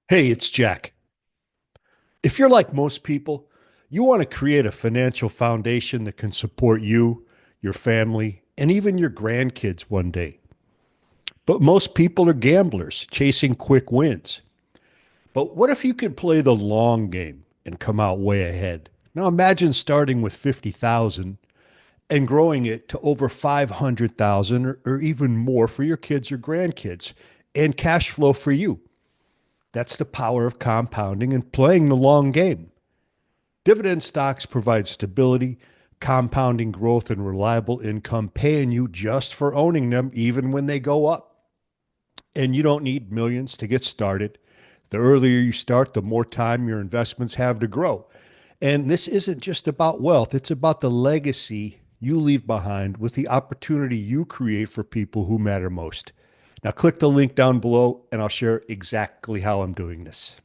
Hey, it's Jack. If you're like most people, you want to create a financial foundation that can support you, your family, and even your grandkids one day. But most people are gamblers chasing quick wins. But what if you could play the long game and come out way ahead? Now imagine starting with 50,000 and growing it to over 500,000 or even more for your kids or grandkids and cash flow for you. That's the power of compounding and playing the long game. Dividend stocks provide stability, compounding growth, and reliable income, paying you just for owning them, even when they go up. And you don't need millions to get started. The earlier you start, the more time your investments have to grow. And this isn't just about wealth, it's about the legacy you leave behind with the opportunity you create for people who matter most. Now, click the link down below, and I'll share exactly how I'm doing this.